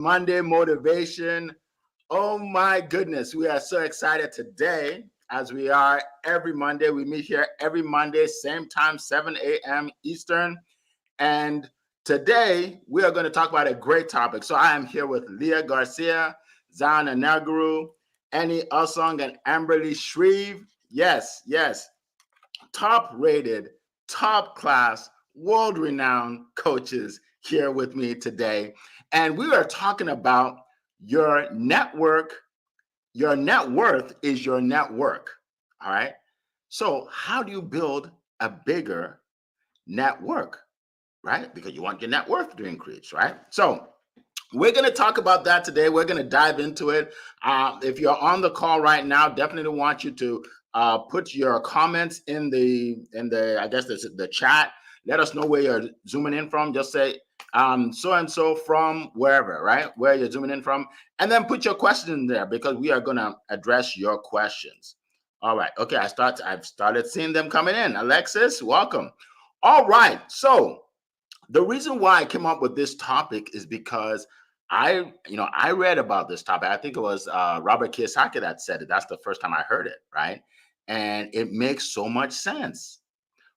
Monday motivation. Oh my goodness, we are so excited today as we are every Monday. We meet here every Monday, same time, 7 a.m. Eastern. And today we are going to talk about a great topic. So I am here with Leah Garcia, Zan Anaguru, Annie Usong, and Amberly Shreve. Yes, top rated, top class, world renowned coaches here with me today. And we are talking about your network. Your net worth is your network. All right. So, how do you build a bigger network? Right? Because you want your net worth to increase, right? So, we're going to talk about that today. We're going to dive into it. If you're on the call right now, definitely want you to put your comments in the I guess the chat. Let us know where you're zooming in from. Just say so and so from wherever, right? Where you're zooming in from, and then put your question in there because we are going to address your questions. All right. Okay. I've started seeing them coming in. Alexis, welcome. All right. So the reason why I came up with this topic is because I read about this topic. I think it was Robert Kiyosaki that said it. That's the first time I heard it, right? And it makes so much sense,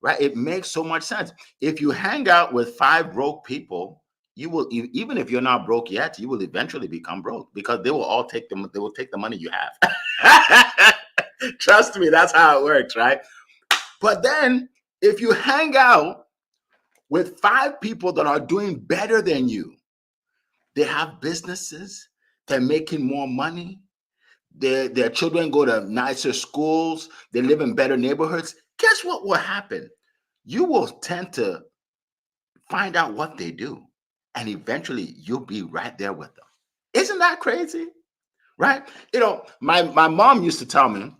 right? It makes so much sense. If you hang out with 5 broke people, you will, even if you're not broke yet, you will eventually become broke because they will all take them. They will take the money you have. Trust me, that's how it works, right? But then if you hang out with 5 people that are doing better than you, they have businesses, they're making more money, their children go to nicer schools, they live in better neighborhoods. Guess what will happen? You will tend to find out what they do, and eventually you'll be right there with them. Isn't that crazy? Right? My mom used to tell me,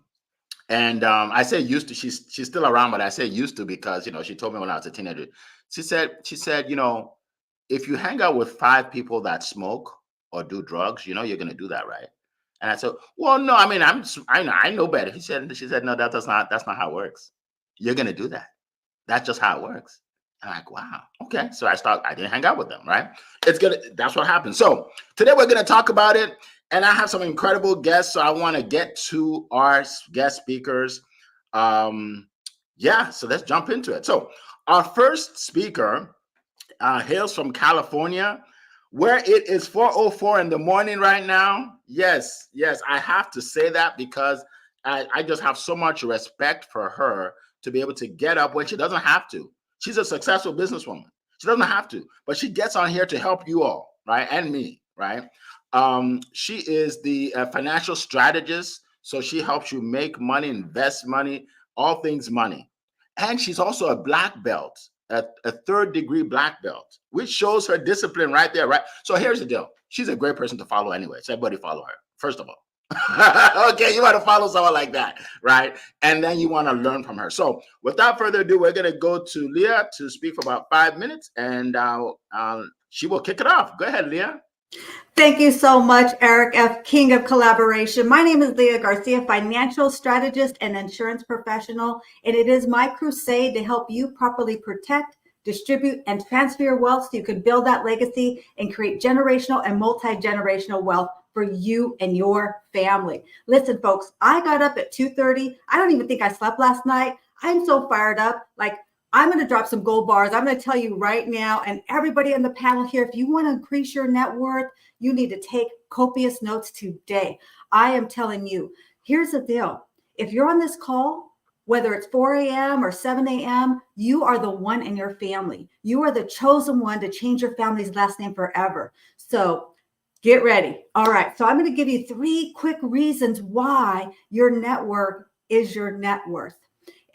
and I say used to, she's still around, but I say used to because she told me when I was a teenager. She said, if you hang out with 5 people that smoke or do drugs, you're going to do that, right? And I said, well, no, I mean, I know better. She said, no, that's not how it works. You're going to do that. That's just how it works. And I'm like, wow, okay. So I didn't hang out with them, right? That's what happened. So today we're going to talk about it. And I have some incredible guests. So I want to get to our guest speakers. So let's jump into it. So our first speaker hails from California, where it is 4:04 in the morning right now. Yes, I have to say that because I just have so much respect for her to be able to get up when she doesn't have to. She's a successful businesswoman. She doesn't have to, but she gets on here to help you all, right? And me, right? She is the financial strategist. So she helps you make money, invest money, all things money. And she's also a black belt, a 3rd degree black belt, which shows her discipline right there, right? So here's the deal. She's a great person to follow anyway. So everybody follow her, first of all. Okay, you want to follow someone like that, right? And then you want to learn from her. So without further ado, we're going to go to Leah to speak for about 5 minutes, and she will kick it off. Go ahead, Leah. Thank you so much, Eric F., King of Collaboration. My name is Leah Garcia, financial strategist and insurance professional, and it is my crusade to help you properly protect, distribute, and transfer your wealth so you can build that legacy and create generational and multi-generational wealth for you and your family. Listen, folks, I got up at 2:30. I don't even think I slept last night. I'm so fired up. I'm going to drop some gold bars. I'm going to tell you right now, and everybody on the panel here, if you want to increase your net worth, you need to take copious notes today. I am telling you, here's the deal. If you're on this call, whether it's 4 a.m. or 7 a.m., you are the one in your family. You are the chosen one to change your family's last name forever. So get ready. All right. So I'm going to give you 3 quick reasons why your network is your net worth.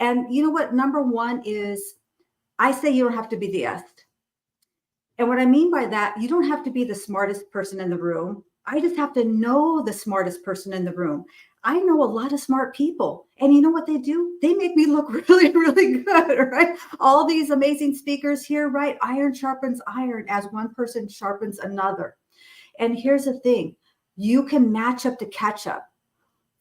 And you know what? Number 1 is I say you don't have to be the best. And what I mean by that, you don't have to be the smartest person in the room. I just have to know the smartest person in the room. I know a lot of smart people. And you know what they do? They make me look really, really good, right? All these amazing speakers here, right? Iron sharpens iron as one person sharpens another. And here's the thing. You can match up to catch up.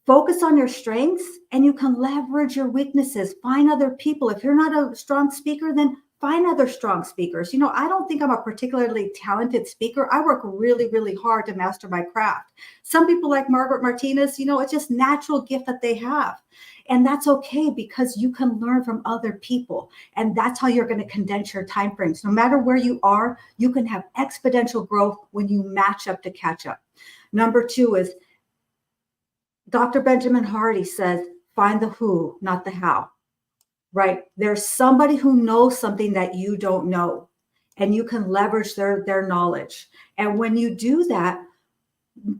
Focus on your strengths and you can leverage your weaknesses. Find other people. If you're not a strong speaker, then Find other strong speakers. I don't think I'm a particularly talented speaker. I work really, really hard to master my craft. Some people like Margaret Martinez, it's just natural gift that they have. And that's okay because you can learn from other people. And that's how you're going to condense your time frames. No matter where you are, you can have exponential growth when you match up to catch up. Number 2 is Dr. Benjamin Hardy says, find the who, not the how. Right? There's somebody who knows something that you don't know, and you can leverage their knowledge. And when you do that,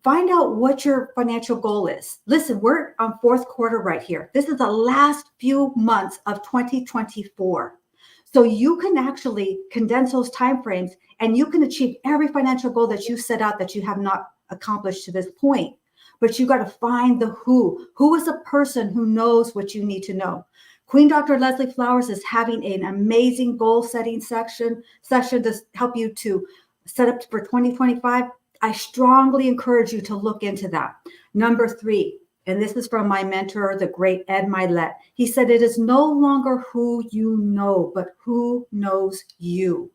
find out what your financial goal is. Listen, we're on 4th quarter right here. This is the last few months of 2024. So you can actually condense those timeframes and you can achieve every financial goal that you set out that you have not accomplished to this point. But you got to find the who. Who is a person who knows what you need to know? Queen Dr. Leslie Flowers is having an amazing goal setting session to help you to set up for 2025. I strongly encourage you to look into that. Number 3, and this is from my mentor, the great Ed Milet. He said, it is no longer who you know, but who knows you,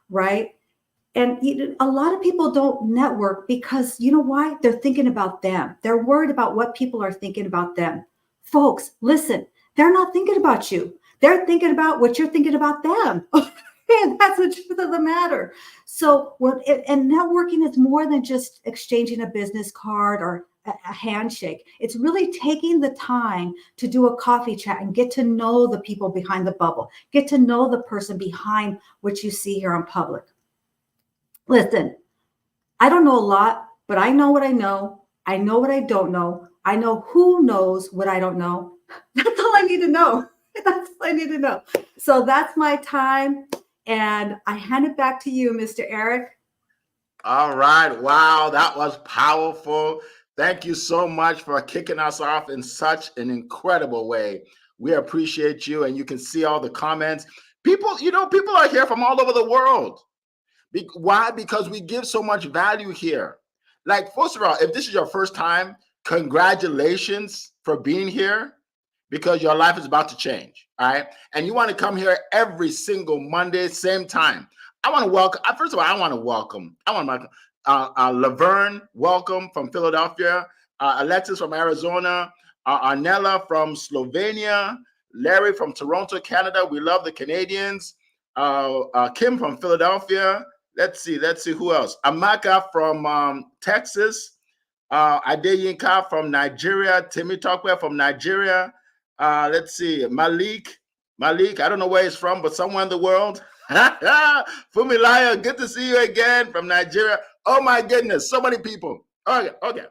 right? And a lot of people don't network because you know why? They're thinking about them. They're worried about what people are thinking about them. Folks, listen. They're not thinking about you. They're thinking about what you're thinking about them. And that's the truth of the matter. So, and networking is more than just exchanging a business card or a handshake. It's really taking the time to do a coffee chat and get to know the people behind the bubble. Get to know the person behind what you see here in public. Listen, I don't know a lot, but I know what I know. I know what I don't know. I know who knows what I don't know. That's all I need to know. That's all I need to know. So that's my time. And I hand it back to you, Mr. Eric. All right. Wow. That was powerful. Thank you so much for kicking us off in such an incredible way. We appreciate you. And you can see all the comments. People are here from all over the world. Why? Because we give so much value here. Like, first of all, if this is your first time, congratulations for being here. Because your life is about to change, all right? And you want to come here every single Monday, same time. I want to welcome, first of all, I want to welcome Laverne, welcome from Philadelphia, Alexis from Arizona, Arnella from Slovenia, Larry from Toronto, Canada. We love the Canadians. Kim from Philadelphia. Let's see who else. Amaka from Texas. Adeyinka from Nigeria. Timmy Tokwe from Nigeria. Let's see, Malik, I don't know where he's from, but somewhere in the world. Fumilaya, good to see you again from Nigeria. Oh my goodness, so many people. Okay.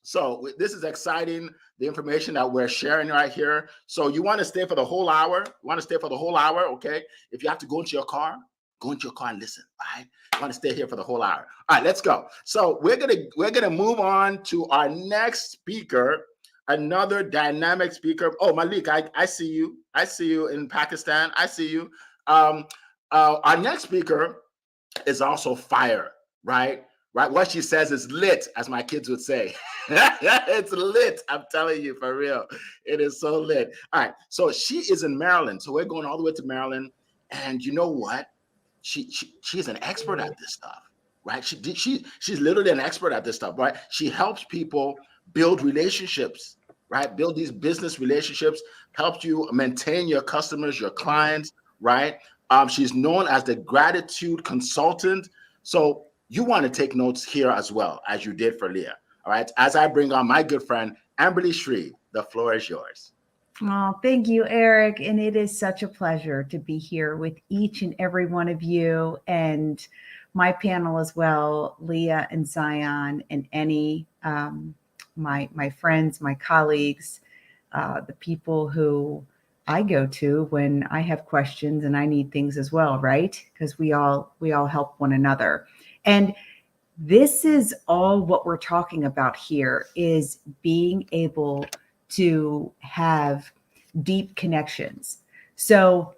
So this is exciting, the information that we're sharing right here. So you want to stay for the whole hour? Okay? If you have to go into your car and listen, all right? You want to stay here for the whole hour. All right, let's go. So we're gonna move on to our next speaker. Another dynamic speaker. Oh, Malik, I see you. I see you in Pakistan. I see you. Our next speaker is also fire, right? What she says is lit, as my kids would say. It's lit. I'm telling you, for real. It is so lit. All right. So she is in Maryland. So we're going all the way to Maryland. And you know what? She's an expert at this stuff, right? She's literally an expert at this stuff, right? She helps people build relationships, right? Build these business relationships, helps you maintain your customers, your clients, right? She's known as the gratitude consultant. So you want to take notes here as well, as you did for Leah, all right? As I bring on my good friend, Amberly Shree, the floor is yours. Oh, thank you, Eric. And it is such a pleasure to be here with each and every one of you and my panel as well, Leah and Zion and Annie, my friends, my colleagues, the people who I go to when I have questions and I need things as well, right? Because we all help one another. And this is all what we're talking about here, is being able to have deep connections. So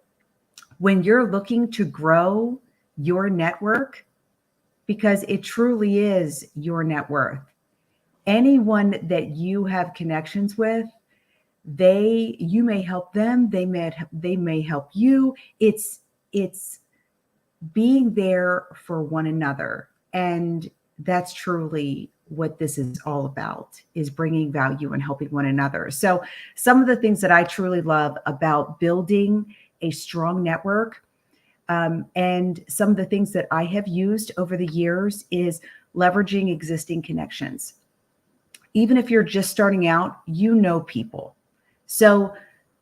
when you're looking to grow your network, because it truly is your net worth, anyone that you have connections with, you may help them, they may help you. It's it's being there for one another. And that's truly what this is all about, is bringing value and helping one another. So some of the things that I truly love about building a strong network, and some of the things that I have used over the years, is leveraging existing connections. Even if you're just starting out, you know people. So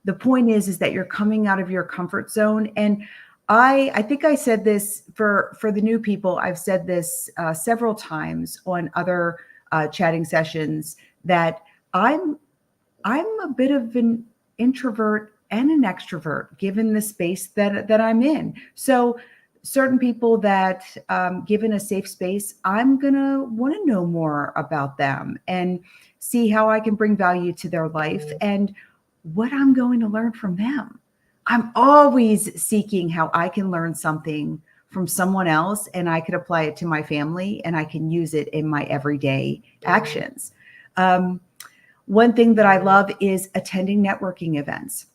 the point is that you're coming out of your comfort zone. And I think I said this for the new people. I've said this several times on other chatting sessions, that I'm a bit of an introvert and an extrovert, given the space that I'm in. So certain people that, given a safe space, I'm gonna want to know more about them and see how I can bring value to their life and what I'm going to learn from them. I'm always seeking how I can learn something from someone else, and I could apply it to my family, and I can use it in my everyday actions. One thing that I love is attending networking events.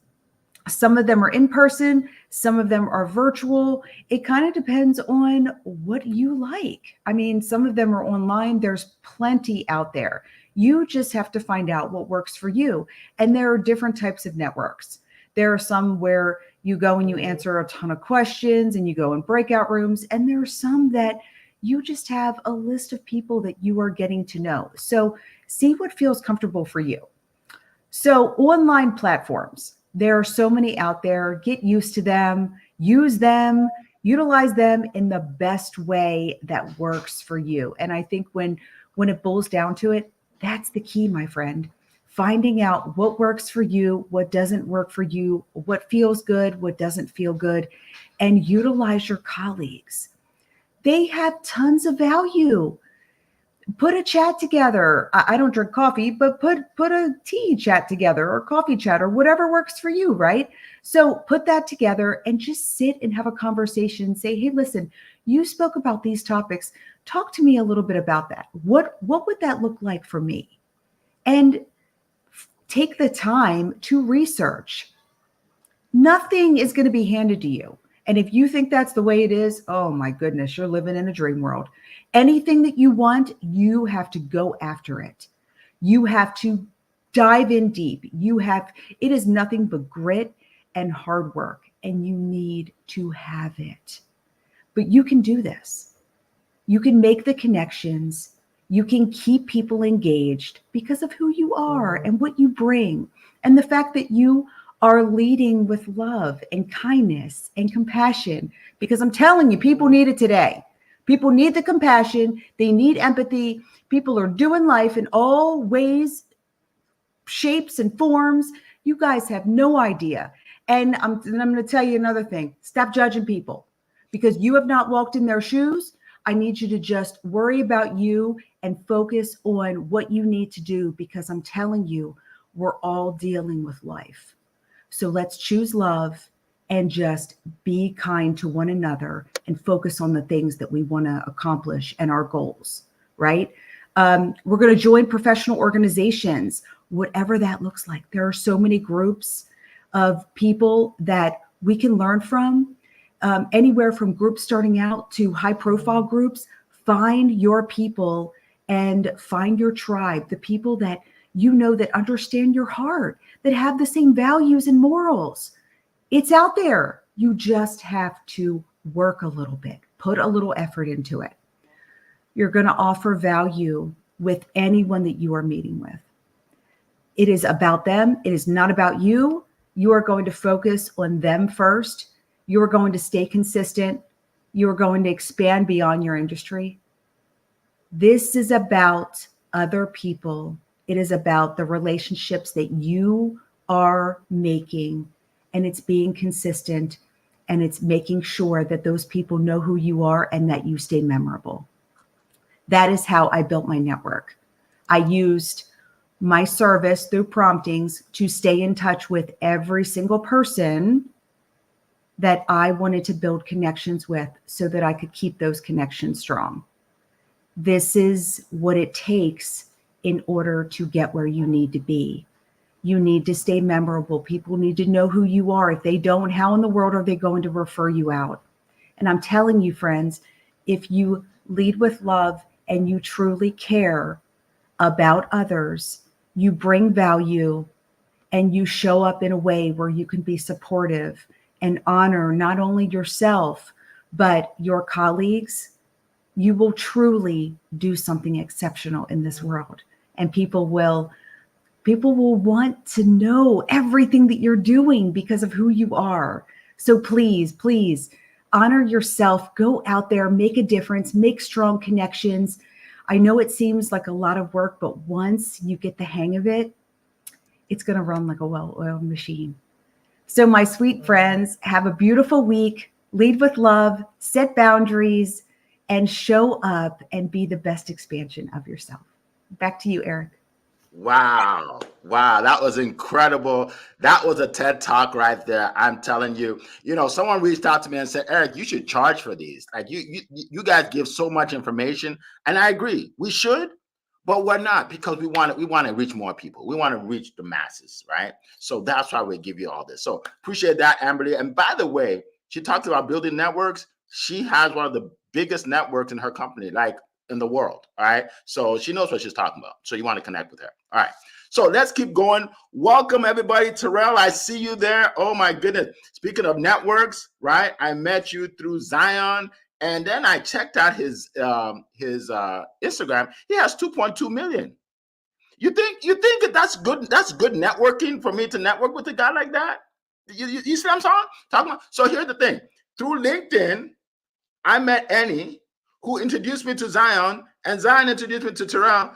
Some of them are in person, some of them are virtual. It kind of depends on what you like. I mean, some of them are online. There's plenty out there. You just have to find out what works for you. And there are different types of networks. There are some where you go and you answer a ton of questions and you go in breakout rooms. And there are some that you just have a list of people that you are getting to know. So see what feels comfortable for you. So online platforms, there are so many out there. Get used to them, use them, utilize them in the best way that works for you. And I think when it boils down to it, that's the key, my friend. Finding out what works for you, what doesn't work for you, what feels good, what doesn't feel good, and utilize your colleagues. They have tons of value. Put a chat together. I don't drink coffee, but put a tea chat together, or coffee chat, or whatever works for you, right? So put that together and just sit and have a conversation and say, hey, listen, you spoke about these topics. Talk to me a little bit about that. What would that look like for me? And take the time to research. Nothing is going to be handed to you. And if you think that's the way it is, oh my goodness, you're living in a dream world. Anything that you want, you have to go after it. You have to dive in deep. It is nothing but grit and hard work, and you need to have it. But you can do this. You can make the connections. You can keep people engaged because of who you are and what you bring, and the fact that you are leading with love and kindness and compassion, because I'm telling you, people need it today. People need the compassion. They need empathy. People are doing life in all ways, shapes, and forms. You guys have no idea. And I'm going to tell you another thing. Stop judging people, because you have not walked in their shoes. I need you to just worry about you and focus on what you need to do, because I'm telling you, we're all dealing with life. So let's choose love and just be kind to one another and focus on the things that we want to accomplish and our goals, right? We're going to join professional organizations, whatever that looks like. There are so many groups of people that we can learn from, anywhere from groups starting out to high profile groups. Find your people and find your tribe, the people that you know that understand your heart, that have the same values and morals. It's out there. You just have to work a little bit, put a little effort into it. You're going to offer value with anyone that you are meeting with. It is about them. It is not about you. You are going to focus on them first. You are going to stay consistent. You are going to expand beyond your industry. This is about other people. It is about the relationships that you are making, and it's being consistent, and it's making sure that those people know who you are and that you stay memorable. That is how I built my network. I used my service through promptings to stay in touch with every single person that I wanted to build connections with, so that I could keep those connections strong. This is what it takes in order to get where you need to be. You need to stay memorable. People need to know who you are. If they don't, how in the world are they going to refer you out? And I'm telling you, friends, if you lead with love and you truly care about others, you bring value and you show up in a way where you can be supportive and honor not only yourself, but your colleagues, you will truly do something exceptional in this world. And people will want to know everything that you're doing because of who you are. So please honor yourself, go out there, make a difference, make strong connections. I know it seems like a lot of work, but once you get the hang of it, it's going to run like a well-oiled machine. So my sweet friends, have a beautiful week, lead with love, set boundaries, and show up and be the best expansion of yourself. Back to you, Eric. Wow. That was incredible. That was a TED Talk right there. I'm telling you, someone reached out to me and said, Eric, you should charge for these. Like you guys give so much information. And I agree, we should, but we're not, because we want to reach more people. We want to reach the masses, right? So that's why we give you all this. So appreciate that, Amberly. And by the way, she talked about building networks. She has one of the biggest networks in her company, like in the world. All right. So she knows what she's talking about. So you want to connect with her. All right. So let's keep going. Welcome, everybody. Terrell, I see you there. Oh, my goodness. Speaking of networks, right? I met you through Zion. And then I checked out his Instagram. He has 2.2 million. You think that's good? That's good networking for me to network with a guy like that? You see what I'm talking about? So here's the thing. Through LinkedIn, I met Annie, who introduced me to Zion, and Zion introduced me to Terrell.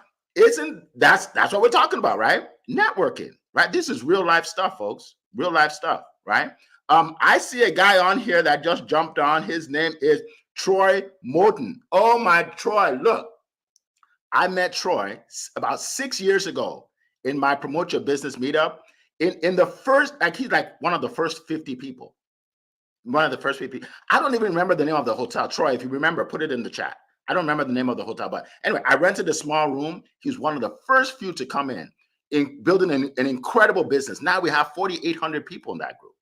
That's what we're talking about, right? Networking, right? This is real life stuff, folks. Real life stuff, right? I see a guy on here that just jumped on. His name is Troy Moten. Oh my, Troy, look. I met Troy about 6 years ago in my Promote Your Business meetup. In the first, like, he's like one of the first 50 people. One of the first people. I don't even remember the name of the hotel. Troy, if you remember, put it in the chat. I don't remember the name of the hotel, but anyway, I rented a small room. He was one of the first few to come in building an incredible business. Now we have 4,800 people in that group,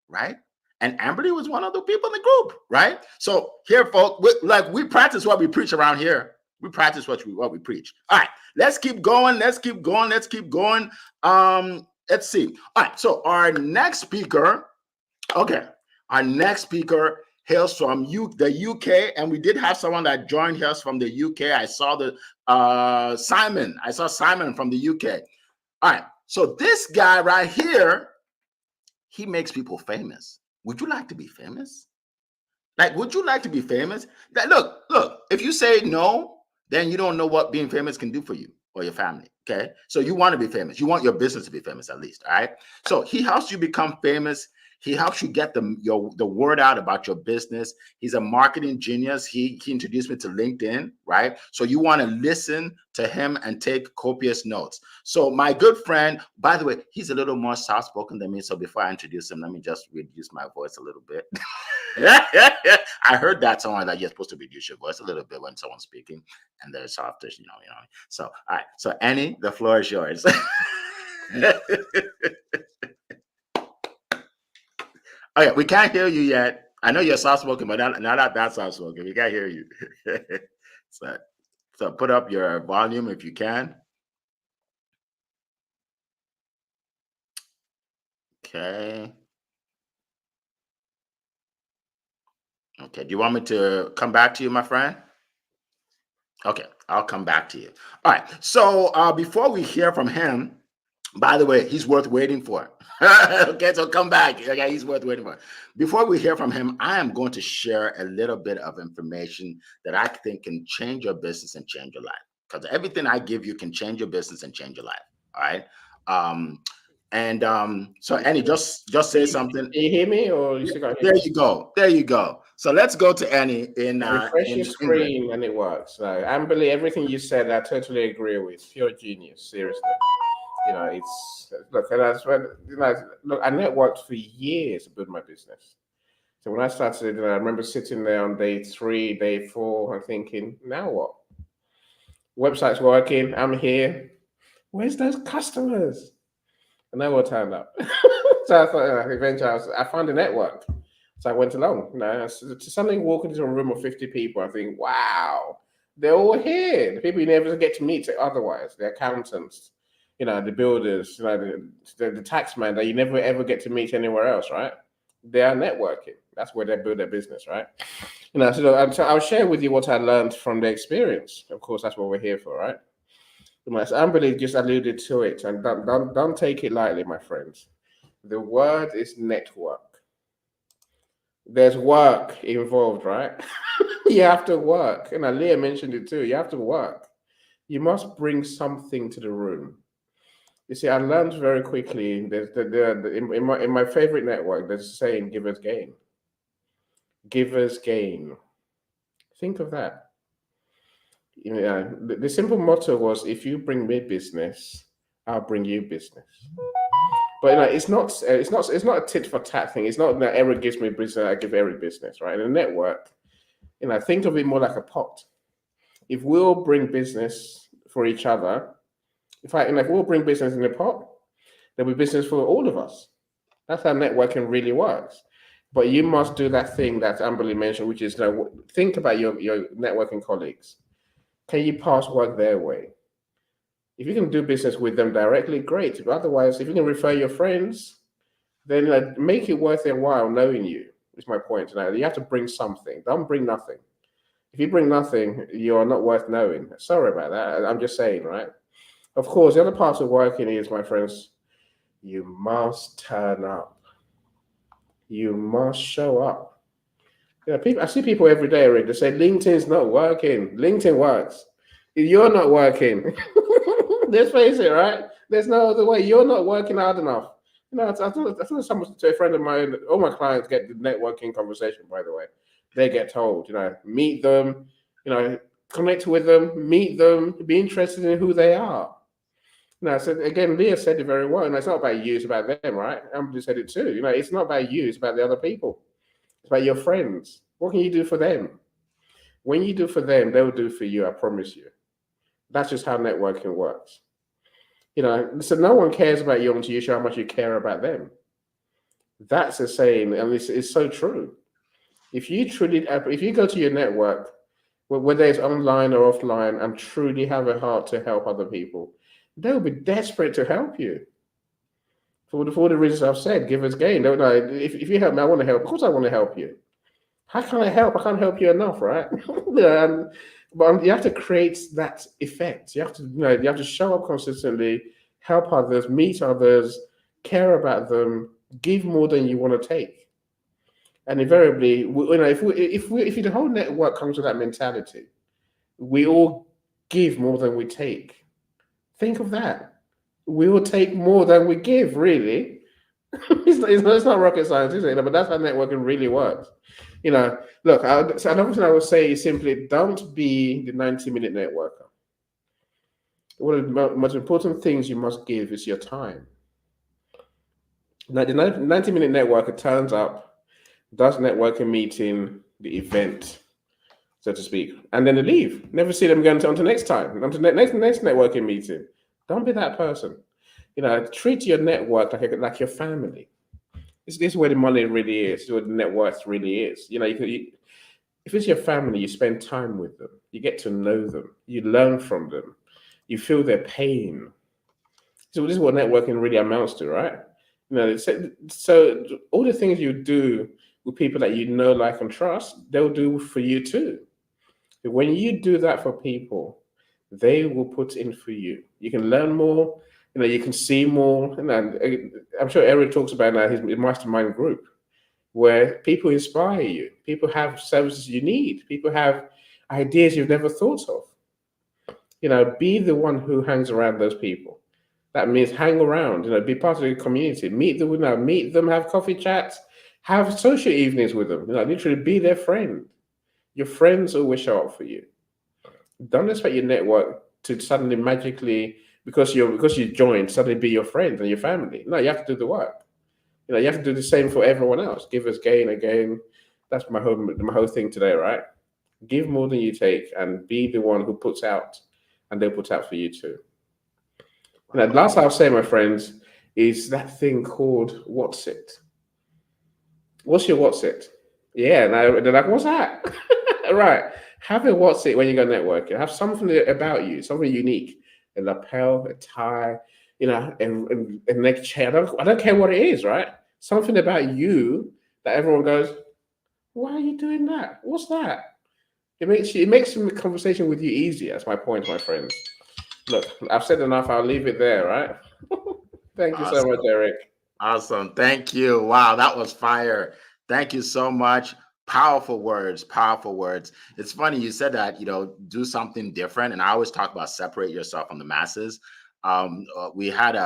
right? And Amberly was one of the people in the group, right? So here, folks, we practice what we preach around here. We practice what we preach. All right, let's keep going. Let's keep going. Let's see. All right, so our next speaker, our next speaker hails from the UK, and we did have someone that joined us from the UK. I saw Simon. I saw Simon from the UK. All right, so this guy right here, he makes people famous. Would you like to be famous? Like, would you like to be famous? Look, if you say no, then you don't know what being famous can do for you or your family, okay? So you want to be famous. You want your business to be famous at least, all right? So he helps you become famous. He helps you get the word out about your business. He's a marketing genius. He introduced me to LinkedIn, right? So you want to listen to him and take copious notes. So my good friend, by the way, he's a little more soft-spoken than me. So before I introduce him, let me just reduce my voice a little bit. I heard that someone that you're supposed to reduce your voice a little bit when someone's speaking and they're softish, you know. So, all right. So Annie, the floor is yours. Okay, we can't hear you yet. I know you're soft-spoken, but not that soft-spoken. We can't hear you. So put up your volume if you can. Okay. Okay, do you want me to come back to you, my friend? Okay, I'll come back to you. All right, so before we hear from him, by the way, he's worth waiting for. Okay, so come back. Okay, he's worth waiting for. Before we hear from him, I am going to share a little bit of information that I think can change your business and change your life. Because everything I give you can change your business and change your life. All right. So Annie, just say something. Can you hear me, or you still got There you go. There you go. So let's go to Annie in refresh your screen English. and it works. So Amberly, everything you said, I totally agree with. Pure genius, seriously. It's look, and that's when I networked for years to build my business. So when I started, I remember sitting there on day 3, day 4, and thinking, now what? Website's working. I'm here. Where's those customers? and no one turned up. So I thought, eventually I found a network. So I went along. To suddenly walk into a room of 50 people, I think, wow, they're all here. The people you never get to meet otherwise, the accountants, the builders, the taxman that you never ever get to meet anywhere else, right? They are networking. That's where they build their business, right? So I'll share with you what I learned from the experience. Of course, that's what we're here for, right? So Amberly just alluded to it, and don't take it lightly, my friends. The word is network. There's work involved, right? You have to work. And Leah mentioned it too. You have to work. You must bring something to the room. You see, I learned very quickly. In my favorite network, there's a saying, "Givers gain." Givers gain. Think of that. The simple motto was, if you bring me business, I'll bring you business. But it's not a tit for tat thing. It's not that Eric gives me business, I give Eric business, right? In a network, think of it more like a pot. If we'll bring business for each other, if we'll bring business in a pot, there'll be business for all of us. That's how networking really works. But you must do that thing that Amberly mentioned, which is think about your networking colleagues. Can you pass work their way? If you can do business with them directly, great. But otherwise, if you can refer your friends, then make it worth their while knowing you, is my point. You have to bring something. Don't bring nothing. If you bring nothing, you're not worth knowing. Sorry about that. I'm just saying, right? Of course, the other part of working is, my friends, you must turn up. You must show up. I see people every day, Rick, they say LinkedIn's not working. LinkedIn works. You're not working. Let's face it, right? There's no other way. You're not working hard enough. I told someone, to a friend of mine, all my clients get the networking conversation, by the way. They get told, meet them, connect with them, meet them, be interested in who they are. So again, Leah said it very well. It's not about you, it's about them, right? Amber said it too. It's not about you, it's about the other people. It's about your friends. What can you do for them? When you do for them, they'll do for you, I promise you. That's just how networking works. So no one cares about you until you show how much you care about them. That's a saying, and it's so true. If you go to your network, whether it's online or offline, and truly have a heart to help other people, they'll be desperate to help you. For the reasons I've said, givers gain. If you help me, I want to help. Of course I want to help you. How can I help? I can't help you enough, right? But you have to create that effect. You have to show up consistently, help others, meet others, care about them, give more than you want to take. And invariably, if the whole network comes with that mentality, we all give more than we take. Think of that. We will take more than we give, really. It's not rocket science, is it? But that's how networking really works. Look, another thing I would say is simply don't be the 90-minute networker. One of the most important things you must give is your time. Now, the 90-minute networker turns up, does networking meeting, the event, so to speak, and then they leave. Never see them again until next time, until next networking meeting. Don't be that person. Treat your network like your family. This is where the money really is. This is where the net worth really is. If it's your family, you spend time with them. You get to know them. You learn from them. You feel their pain. So this is what networking really amounts to, right? So all the things you do with people that you know, like, and trust, they'll do for you too. When you do that for people, they will put in for you. You can learn more. You can see more. I'm sure Eric talks about now his mastermind group, where people inspire you. People have services you need. People have ideas you've never thought of. Be the one who hangs around those people. That means hang around. Be part of the community. Meet them. Have coffee chats. Have social evenings with them. Literally be their friend. Your friends always show up for you. Don't expect your network to suddenly magically, because you joined, suddenly be your friends and your family. No, you have to do the work. You have to do the same for everyone else. Givers gain again. That's my whole thing today, right? Give more than you take, and be the one who puts out, and they'll put out for you too. Last I'll say, my friends, is that thing called what's it? What's your what's it? Yeah, and they're like, what's that? Right. Have a what's it when you go networking. Have something about you, something unique. A lapel, a tie, a neck chain. I don't care what it is, right? Something about you that everyone goes, why are you doing that? What's that? It makes the conversation with you easier. That's my point, my friends. Look, I've said enough. I'll leave it there, right? Thank you so much, Awesome. Eric. Awesome. Thank you. Wow, that was fire. Thank you so much. Powerful words, powerful words. It's funny you said that, do something different. And I always talk about separate yourself from the masses. We had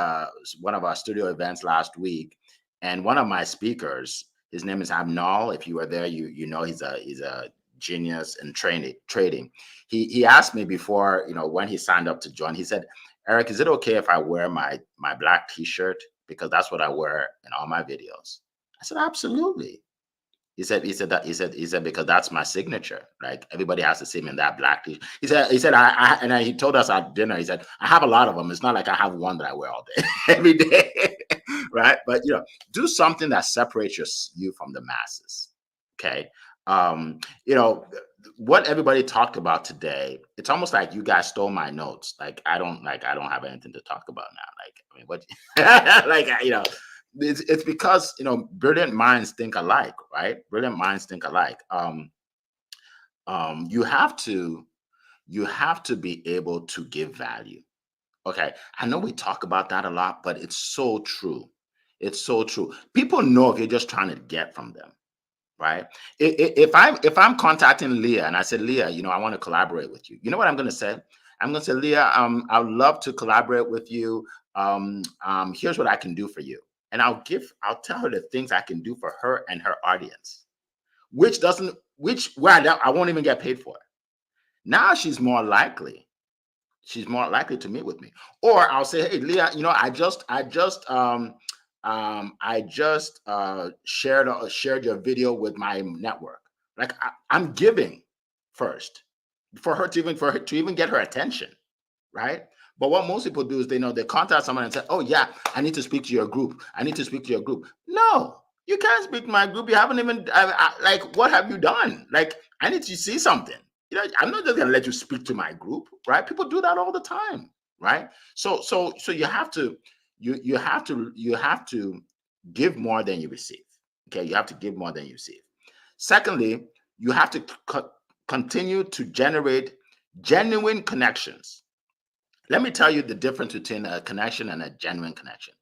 one of our studio events last week, and one of my speakers, his name is Amnal. If you were there, you know he's a genius in trading. He asked me before, when he signed up to join, he said, Eric, is it okay if I wear my black t-shirt? Because that's what I wear in all my videos. I said, absolutely. He said because that's my signature. Like everybody has to see me in that black t-shirt. He told us at dinner, he said, I have a lot of them. It's not like I have one that I wear all day, every day. Right. But do something that separates you from the masses. Okay. What everybody talked about today, it's almost like you guys stole my notes. Like I don't have anything to talk about now. Like, I mean, what it's because brilliant minds think alike, right? Brilliant minds think alike. You have to be able to give value. Okay, I know we talk about that a lot, but it's so true. It's so true. People know if you're just trying to get from them, right? If I'm contacting Leah and I said, Leah, I want to collaborate with you. You know what I'm going to say? I'm going to say, Leah, I would love to collaborate with you. Here's what I can do for you, and I'll tell her the things I can do for her and her audience, where I won't even get paid for it. Now she's more likely to meet with me. Or I'll say, hey, Leah, I just shared your video with my network. Like I'm giving first for her to even get her attention, right? But what most people do is they contact someone and say, oh yeah, I need to speak to your group. I need to speak to your group. No, you can't speak to my group. You haven't even like, what have you done? Like, I need to see something. I'm not just gonna let you speak to my group, right? People do that all the time, right? So you have to give more than you receive. Okay, you have to give more than you receive. Secondly, you have to continue to generate genuine connections. Let me tell you the difference between a connection and a genuine connection.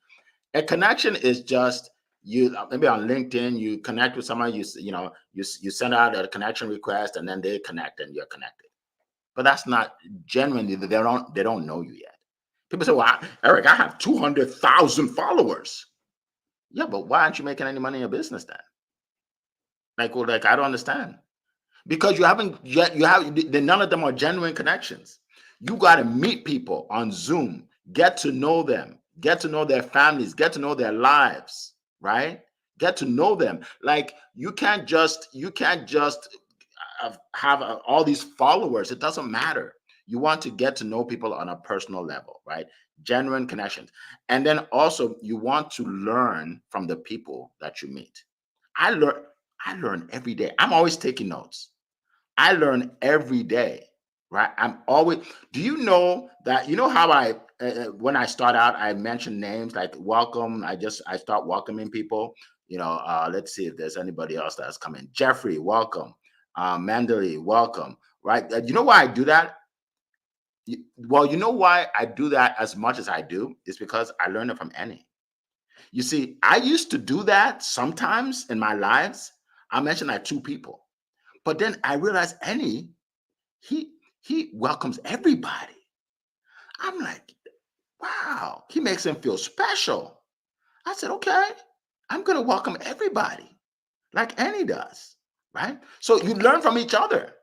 A connection is just you, maybe on LinkedIn, you connect with someone, you send out a connection request and then they connect and you're connected. But that's not genuinely, they don't know you yet. People say, well, Eric, I have 200,000 followers. Yeah, but why aren't you making any money in your business then? I don't understand. Because none of them are genuine connections. You got to meet people on Zoom, get to know them, get to know their families, get to know their lives, right? Get to know them. Like you can't just have all these followers. It doesn't matter. You want to get to know people on a personal level, right? Genuine connections. And then also you want to learn from the people that you meet. I learn every day. I'm always taking notes. I learn every day, right? Do you know that, how when I start out, I mention names like welcome. I start welcoming people, let's see if there's anybody else that's coming. Jeffrey, welcome. Mandalay, welcome, right? You know why I do that? Well, you know why I do that as much as I do? It's because I learned it from Annie. You see, I used to do that sometimes in my lives. I mentioned like two people. But then I realized Annie, he welcomes everybody. I'm like, wow, he makes them feel special. I said, okay, I'm going to welcome everybody like Annie does, right? So you learn from each other.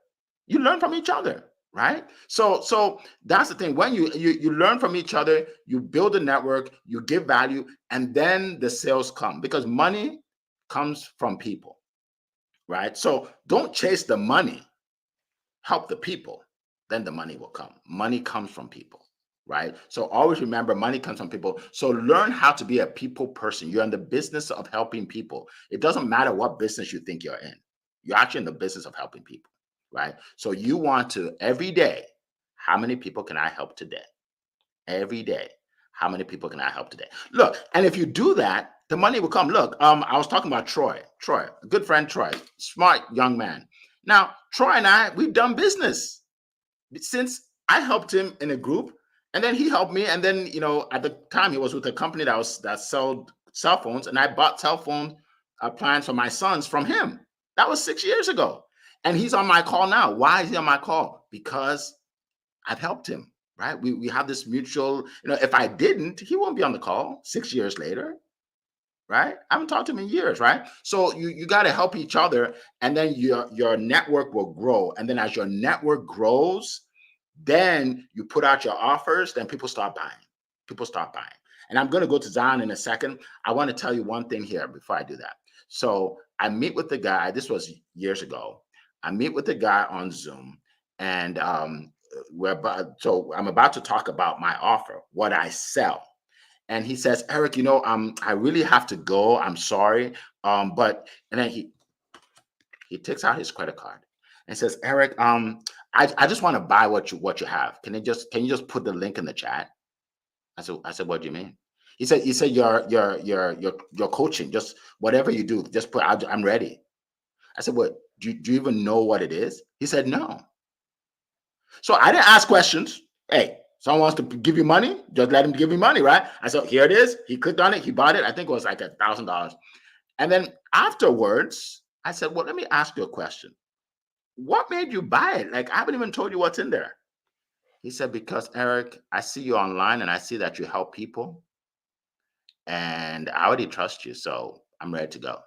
You learn from each other, right? So that's the thing. When you learn from each other, you build a network, you give value, and then the sales come because money comes from people, right? So don't chase the money. Help the people, then the money will come. Money comes from people. right? So always remember, money comes from people. So learn how to be a people person. You're in the business of helping people. It doesn't matter what business you think you're in. You're actually in the business of helping people, right? So you want to, every day, how many people can I help today? Every day, how many people can I help today? Look, and if you do that, the money will come. Look, I was talking about Troy, a good friend, Troy, smart young man. Now, Troy and I, we've done business since I helped him in a group, and then he helped me. And then, at the time he was with a company that sold cell phones, and I bought cell phone plans for my sons from him. That was 6 years ago. And he's on my call now. Why is he on my call? Because I've helped him, right? We have this mutual, if I didn't, he won't be on the call 6 years later, right? I haven't talked to him in years, right? So you got to help each other, and then your network will grow. And then as your network grows, then you put out your offers, then people start buying. And I'm going to go to Zion in a second. I want to tell you one thing here before I do that. So I meet with the guy, this was years ago. I meet with the guy on Zoom, and I'm about to talk about my offer, what I sell. And he says, Eric, I really have to go. I'm sorry. And then he takes out his credit card and says, Eric, I just want to buy what you have. Can you just put the link in the chat? I said, what do you mean? He said your coaching, just whatever you do, just put. I'm ready. I said, what? Do you even know what it is? He said, no. So I didn't ask questions. Hey, someone wants to give you money, just let him give me money, right? I said, here it is. He clicked on it. He bought it. I think it was like $1,000. And then afterwards, I said, well, let me ask you a question. What made you buy it? Like, I haven't even told you what's in there. He said, because Eric, I see you online and I see that you help people. And I already trust you. So I'm ready to go.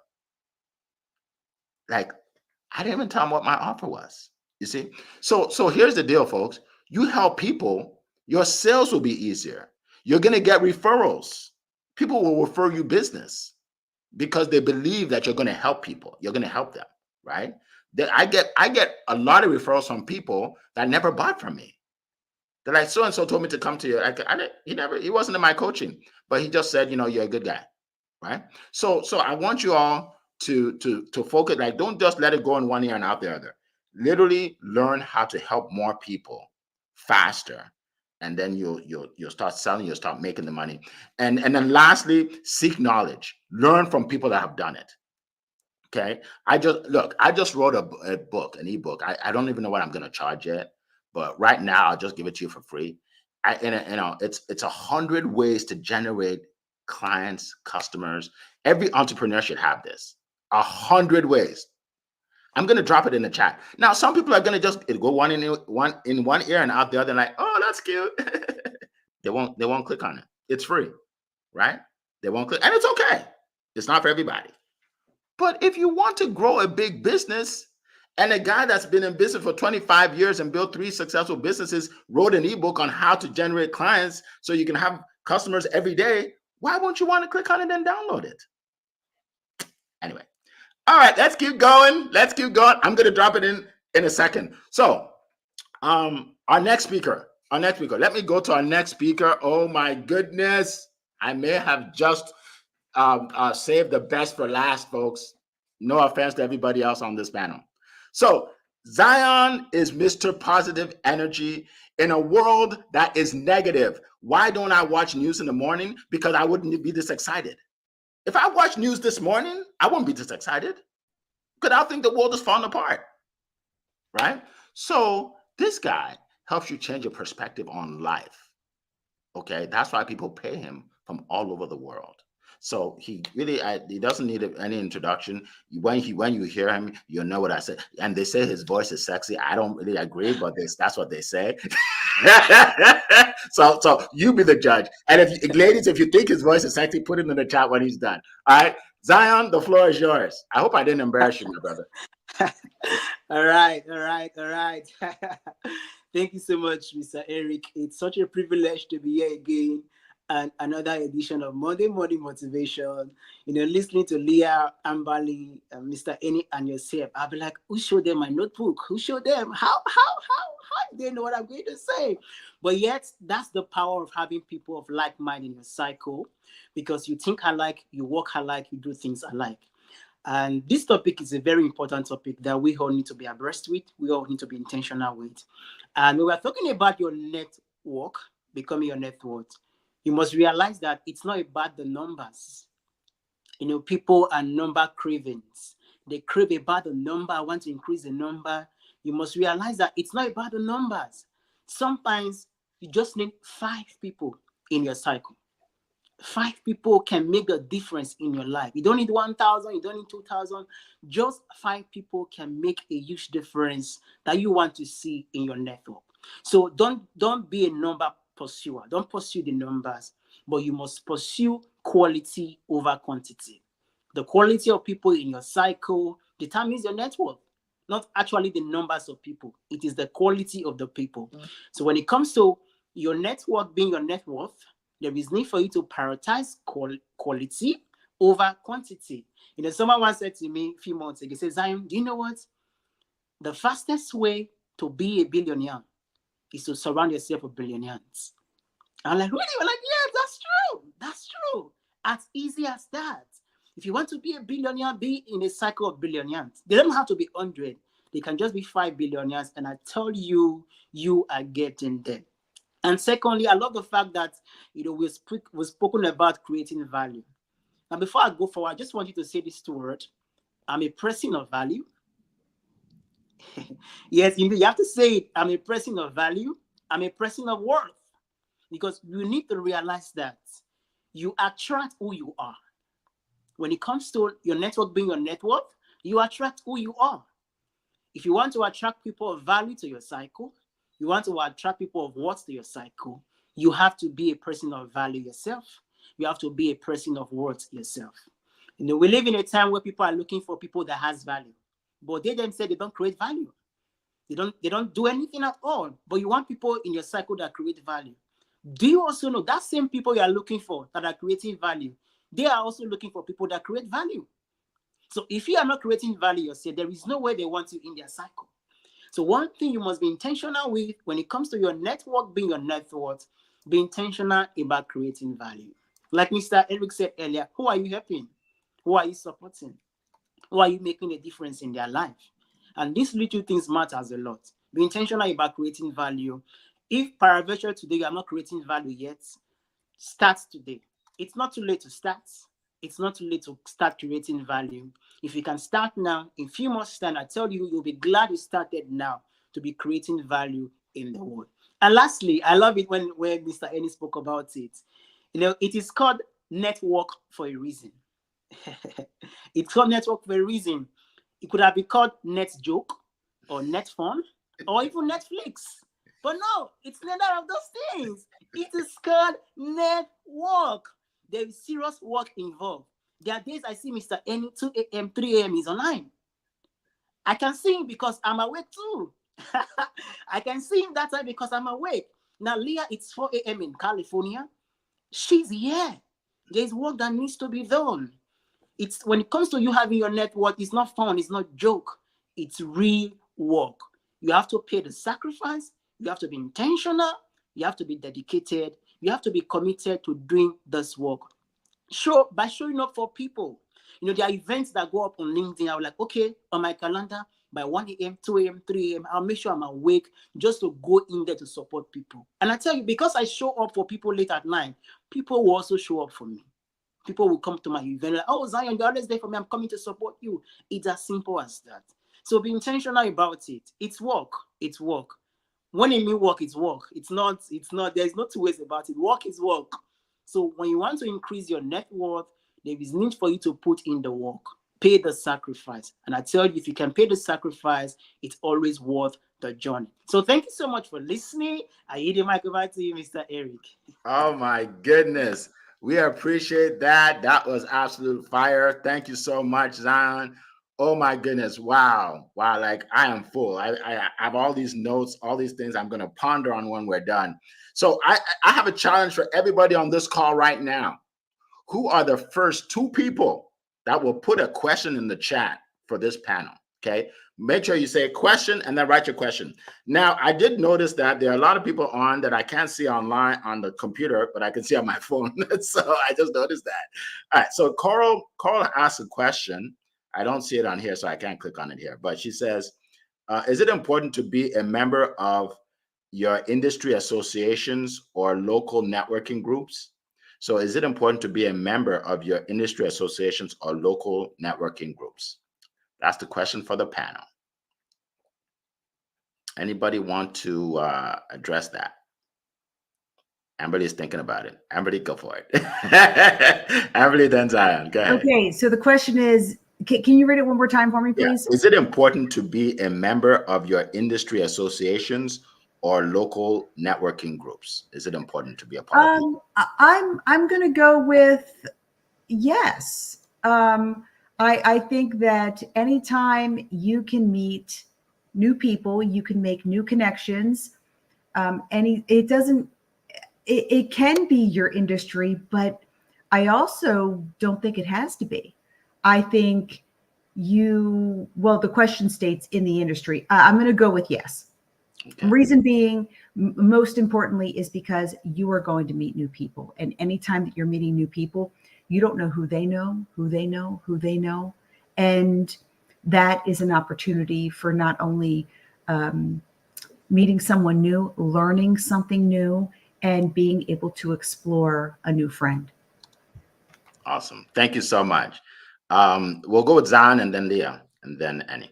Like, I didn't even tell him what my offer was. You see? So here's the deal, folks. You help people, your sales will be easier. You're going to get referrals. People will refer you business because they believe that you're going to help people. You're going to help them, right? I get a lot of referrals from people that never bought from me. They're like, so and so told me to come to you. He wasn't in my coaching, but he just said, you're a good guy, right? So I want you all to focus. Like, don't just let it go in one ear and out the other. Literally learn how to help more people faster, and then you'll start selling. You'll start making the money. And then lastly, seek knowledge. Learn from people that have done it. Okay. I just wrote a book, an ebook. I don't even know what I'm going to charge yet, but right now I'll just give it to you for free. It's 100 ways to generate clients, customers. Every entrepreneur should have this. 100 ways. I'm going to drop it in the chat. Now, some people are going to just go one in one ear and out the other, like, oh, that's cute. They won't click on it. It's free, right? They won't click, and it's okay. It's not for everybody. But if you want to grow a big business, and a guy that's been in business for 25 years and built 3 successful businesses wrote an ebook on how to generate clients so you can have customers every day, why won't you want to click on it and download it? Anyway, all right, let's keep going. I'm going to drop it in a second. So our next speaker. Let me go to our next speaker. Oh my goodness. I may have just save the best for last, folks. No offense to everybody else on this panel. So Zion is Mr. Positive Energy in a world that is negative. Why don't I watch news in the morning? Because I wouldn't be this excited. If I watched news this morning, I wouldn't be this excited because I think the world is falling apart, right? So this guy helps you change your perspective on life. Okay, that's why people pay him from all over the world. So he doesn't need any introduction. When you hear him, you'll know what I said. And they say his voice is sexy. I don't really agree, but that's what they say. So you be the judge. And ladies, if you think his voice is sexy, put it in the chat when he's done. All right, Zion, the floor is yours. I hope I didn't embarrass you, my brother. All right. Thank you so much, Mr. Eric. It's such a privilege to be here again. And another edition of Monday Morning Motivation. Listening to Leah, Amberly, Mr. Eni, and yourself, I'll be like, who showed them my notebook? Who showed them? How They know what I'm going to say. But yet, that's the power of having people of like mind in your cycle, because you think alike, you work alike, you do things alike. And this topic is a very important topic that we all need to be abreast with. We all need to be intentional with. And we were talking about your network, becoming your net worth. You must realize that it's not about the numbers. People are number cravings. They crave about the number. I want to increase the number. You must realize that it's not about the numbers. Sometimes you just need 5 people in your cycle. 5 people can make a difference in your life. You don't need 1,000, you don't need 2,000. Just 5 people can make a huge difference that you want to see in your network. So don't be a number pursuer. Don't pursue the numbers, but you must pursue quality over quantity. The quality of people in your cycle determines your network, not actually the numbers of people. It is the quality of the people. So when it comes to your network being your net worth, there is need for you to prioritize quality over quantity. Someone once said to me a few months ago, he said, Zion, do you know what? The fastest way to be a billionaire is to surround yourself with billionaires. I'm like, really? We're like, yeah, that's true. That's true. As easy as that. If you want to be a billionaire, be in a cycle of billionaires. They don't have to be 100. They can just be 5 billionaires. And I tell you, you are getting there. And secondly, I love the fact that we've spoken about creating value. Now, before I go forward, I just want you to say this 2 words. I'm a person of value. Yes, you have to say it. I'm a person of value. I'm a person of worth. Because you need to realize that you attract who you are. When it comes to your network being your net worth, you attract who you are. If you want to attract people of value to your cycle, you want to attract people of worth to your cycle, you have to be a person of value yourself. You have to be a person of worth yourself. We live in a time where people are looking for people that has value, but they themselves, they don't create value. They don't do anything at all, but you want people in your cycle that create value. Do you also know that same people you are looking for that are creating value, they are also looking for people that create value. So if you are not creating value yourself, there is no way they want you in their cycle. So one thing you must be intentional with when it comes to your network being your net worth, be intentional about creating value. Like Mr. Eric said earlier, who are you helping? Who are you supporting? Who are you making a difference in their life? And these little things matters a lot. Be intentional about creating value. If paraventure today you are not creating value yet, start today. It's not too late to start. It's not too late to start creating value. If you can start now, in a few months' time, I tell you, you'll be glad you started now to be creating value in the world. And lastly, I love it when Mr. Ennis spoke about it. It is called network for a reason. It's called network for a reason. It could have been called net joke or net fun or even Netflix. But no, it's neither of those things. It is called network. There is serious work involved. There are days I see Mr. N 2 a.m., 3 a.m. is online. I can see him because I'm awake too. I can see him that time because I'm awake. Now, Leah, it's 4 a.m. in California. She's here. There's work that needs to be done. It's when it comes to you having your network, it's not fun, it's not joke. It's real work. You have to pay the sacrifice. You have to be intentional. You have to be dedicated. You have to be committed to doing this work. By showing up for people. There are events that go up on LinkedIn. I'm like, okay, on my calendar, by 1 a.m., 2 a.m., 3 a.m., I'll make sure I'm awake just to go in there to support people. And I tell you, because I show up for people late at night, people will also show up for me. People will come to my event like, oh, Zion, you're always there for me. I'm coming to support you. It's as simple as that. So be intentional about it. It's work. It's work. When I mean work, it's work. It's not, there's no two ways about it. Work is work. So when you want to increase your net worth, there is need for you to put in the work. Pay the sacrifice. And I tell you, if you can pay the sacrifice, it's always worth the journey. So thank you so much for listening. I yield the mic over to you, Mr. Eric. Oh my goodness. We appreciate that. That was absolute fire. Thank you so much, Zion. Oh my goodness. Wow. Like I am full. I have all these notes, all these things I'm going to ponder on when we're done. So I have a challenge for everybody on this call right now. Who are the first 2 people that will put a question in the chat for this panel? Okay. Make sure you say question and then write your question. Now, I did notice that there are a lot of people on that I can't see online on the computer, but I can see on my phone. So I just noticed that. All right. So Coral asked a question. I don't see it on here, so I can't click on it here. But she says, is it important to be a member of your industry associations or local networking groups? So is it important to be a member of your industry associations or local networking groups? That's the question for the panel. Anybody want to address that? Amberly's thinking about it. Amberly, go for it. Amberly, then Zion, go ahead. Okay, so the question is, can you read it one more time for me, please? Yeah. Is it important to be a member of your industry associations or local networking groups? Is it important to be a part of it? I'm going to go with yes. I think that anytime you can meet new people, you can make new connections. It can be your industry, but I also don't think it has to be. I think the question states in the industry. I'm going to go with yes. Okay. Reason being, most importantly, is because you are going to meet new people. And anytime that you're meeting new people, you don't know who they know, who they know, who they know. And that is an opportunity for not only meeting someone new, learning something new, and being able to explore a new friend. Awesome. Thank you so much. We'll go with Zan and then Leah and then Annie.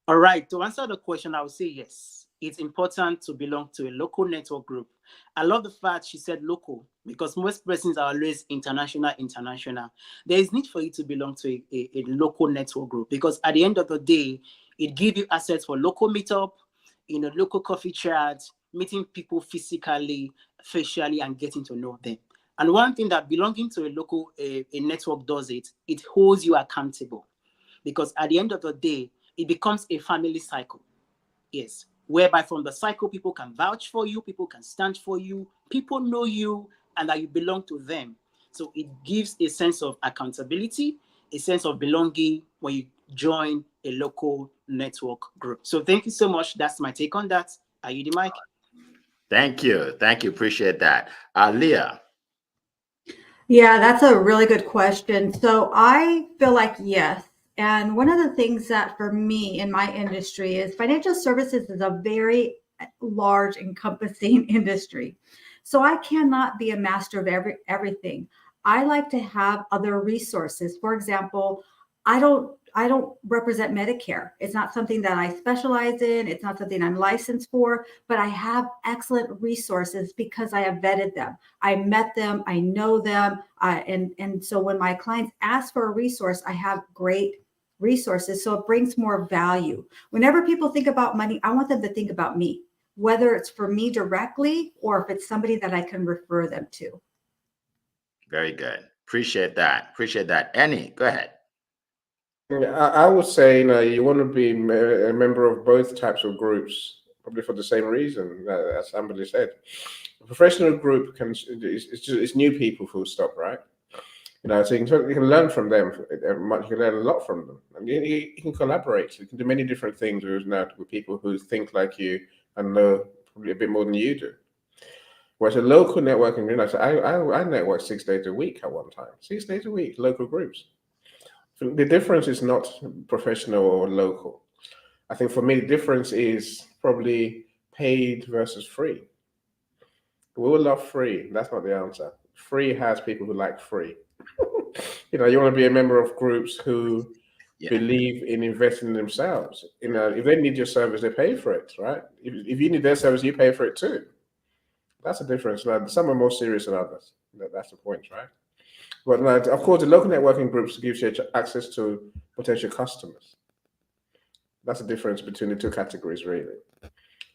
All right. To answer the question, I would say yes. It's important to belong to a local network group. I love the fact she said local, because most persons are always international. There is need for you to belong to a local network group, because at the end of the day, it gives you access for local meetup, local coffee chat, meeting people physically, facially, and getting to know them. And one thing that belonging to a local a network does, it holds you accountable, because at the end of the day, it becomes a family cycle. Yes. Whereby from the cycle, people can vouch for you, people can stand for you, people know you, and that you belong to them. So it gives a sense of accountability, a sense of belonging when you join a local network group. So thank you so much. That's my take on that. Are you the mic? Thank you. Thank you. Appreciate that. Leah. Yeah, that's a really good question. So I feel like yes. And one of the things that for me in my industry is financial services is a very large, encompassing industry. So I cannot be a master of everything. I like to have other resources. For example, I don't represent Medicare. It's not something that I specialize in. It's not something I'm licensed for, but I have excellent resources because I have vetted them. I met them. I know them. And so when my clients ask for a resource, I have great resources. So it brings more value. Whenever people think about money, I want them to think about me, whether it's for me directly or if it's somebody that I can refer them to. Very good. Appreciate that. Appreciate that. Annie, go ahead. I would say, you want to be a member of both types of groups, probably for the same reason, as somebody said. A professional group it's new people, full stop, right? So you can learn from them. You can learn a lot from them. And you can collaborate. You can do many different things with people who think like you and know probably a bit more than you do. Whereas a local networking, I network 6 days a week at one time. 6 days a week, local groups. The difference is not professional or local. I think for me, the difference is probably paid versus free. We all love free. That's not the answer. Free has people who like free. You want to be a member of groups who believe in investing in themselves. If they need your service, they pay for it, right? If you need their service, you pay for it too. That's the difference. Now, some are more serious than others. That's the point, right? But of course, the local networking groups gives you access to potential customers. That's the difference between the two categories, really.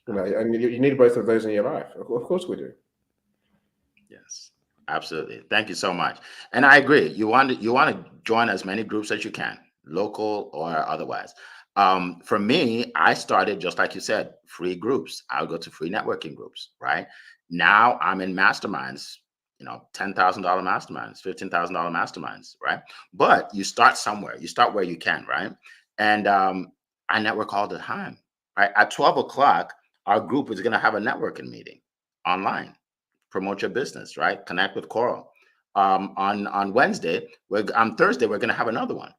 And you need both of those in your life. Of course we do. Yes, absolutely. Thank you so much. And I agree. You want to join as many groups as you can, local or otherwise. For me, I started, just like you said, free groups. I'll go to free networking groups, right? Now I'm in masterminds, $10,000 masterminds, $15,000 masterminds, right? But you start somewhere. You start where you can, right? And I network all the time, right? At 12 o'clock, our group is going to have a networking meeting online. Promote your business, right? Connect with Coral. On Wednesday, on Thursday, we're going to have another one.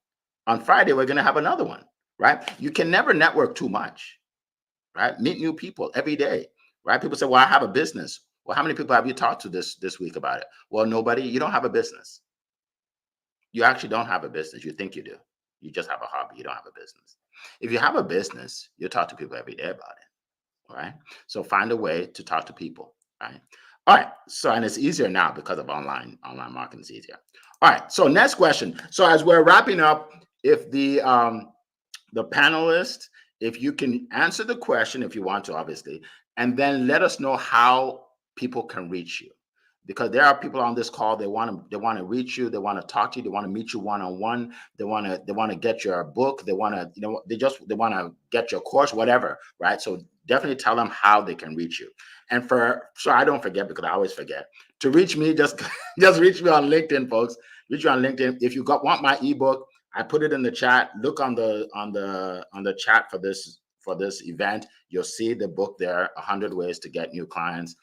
On Friday, we're going to have another one, right? You can never network too much, right? Meet new people every day, right? People say, well, I have a business. Well, how many people have you talked to this week about it? Well, nobody. You don't have a business. You actually don't have a business. You think you do. You just have a hobby. You don't have a business. If you have a business, you talk to people every day about it, right? So find a way to talk to people, right? All right. So, and it's easier now because of online marketing is easier. All right. So next question. So as we're wrapping up, if the panelists, if you can answer the question, if you want to, obviously, and then let us know how people can reach you, because there are people on this call, they want to reach you, they want to talk to you, they want to meet you one-on-one, they want to get your book, they want to, they want to get your course, whatever, right? So definitely tell them how they can reach you. And so I don't forget, because I always forget to reach me, just reach me on LinkedIn, folks. Reach me on LinkedIn. If you want my ebook, I put it in the chat. Look on the chat for this event. You'll see the book there, 100 Ways to Get New Clients.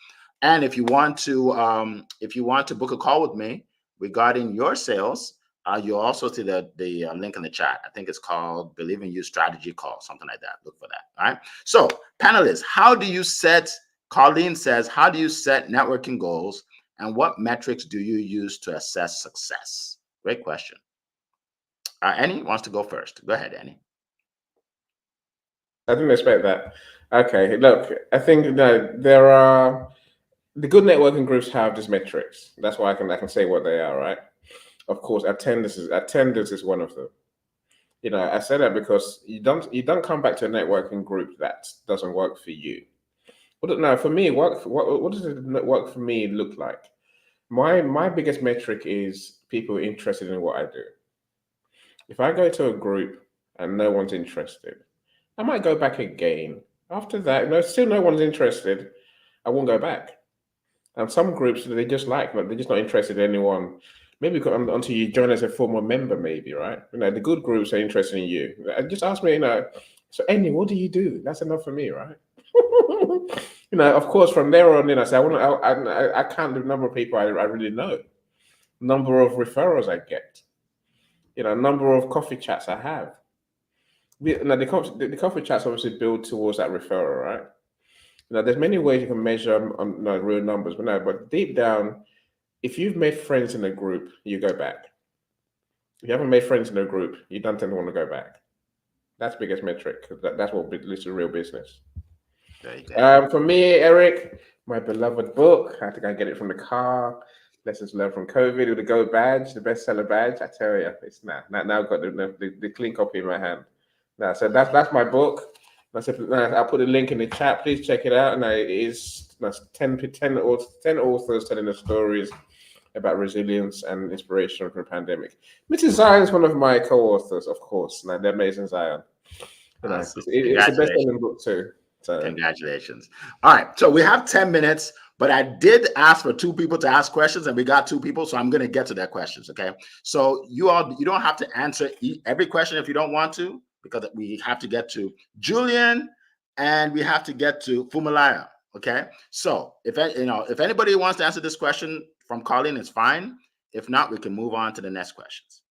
And if you want to book a call with me regarding your sales, you'll also see the link in the chat. I think it's called Believe in You Strategy Call, something like that. Look for that. All right. So panelists, Colleen says, how do you set networking goals, and what metrics do you use to assess success? Great question. Annie wants to go first. Go ahead, Annie. I didn't expect that. Okay, look, I think that there are the good networking groups have these metrics. That's why I can say what they are, right? Of course, attendance is one of them. I say that because you don't come back to a networking group that doesn't work for you. No, for me, what does it work for me look like? My biggest metric is people interested in what I do. If I go to a group and no one's interested, I might go back again. After that, still no one's interested, I won't go back. And some groups they're just not interested in anyone. Maybe until you join as a former member, maybe, right? The good groups are interested in you. Just ask me, so Andy, what do you do? That's enough for me, right? Of course, from there on, so I count the number of people I really know, number of referrals I get, number of coffee chats I have. The coffee chats obviously build towards that referral, right? There's many ways you can measure real numbers, but deep down, if you've made friends in a group, you go back. If you haven't made friends in a group, you don't tend to want to go back. That's the biggest metric. That's what leads to real business. For me, Eric, my beloved book, I think I get it from the car. Lessons learned from COVID with the Go badge, the bestseller badge. I tell you, it's now I've got the clean copy in my hand. Now, so that's my book. I'll put the link in the chat. Please check it out. And that's 10 authors telling the stories about resilience and inspiration from the pandemic. Mrs. Zion is one of my co-authors, of course. Now, the amazing Zion. Awesome. It's a best-selling book too. So. Congratulations. All right. So we have 10 minutes, but I did ask for 2 people to ask questions, and we got 2 people. So I'm going to get to their questions. Okay. So you don't have to answer every question if you don't want to, because we have to get to Julian and we have to get to Fumalaya. Okay. So if anybody wants to answer this question from Colleen, it's fine. If not, we can move on to the next questions.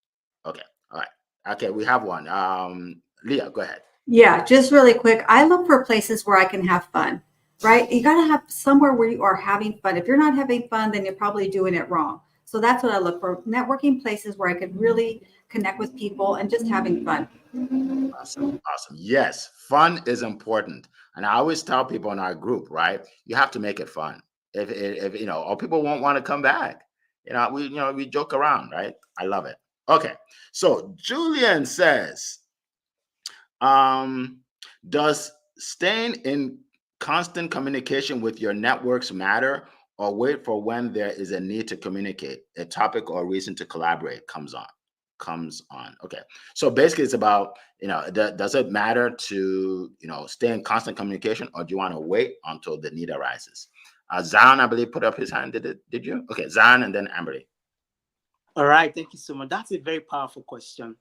Okay. All right. Okay. We have one. Leah, go ahead. Yeah, just really quick. I look for places where I can have fun, right? You got to have somewhere where you are having fun. If you're not having fun, then you're probably doing it wrong. So that's what I look for. Networking places where I could really connect with people and just having fun. Awesome. Yes, fun is important. And I always tell people in our group, right? You have to make it fun. If or people won't want to come back. We joke around, right? I love it. Okay. So Julian says, does staying in constant communication with your networks matter, or wait for when there is a need to communicate, a topic or reason to collaborate comes on? Okay. So basically it's about, does it matter to, stay in constant communication, or do you want to wait until the need arises? Zion, I believe, put up his hand. Did you? Okay. Zion and then Amberly. All right. Thank you so much. That's a very powerful question.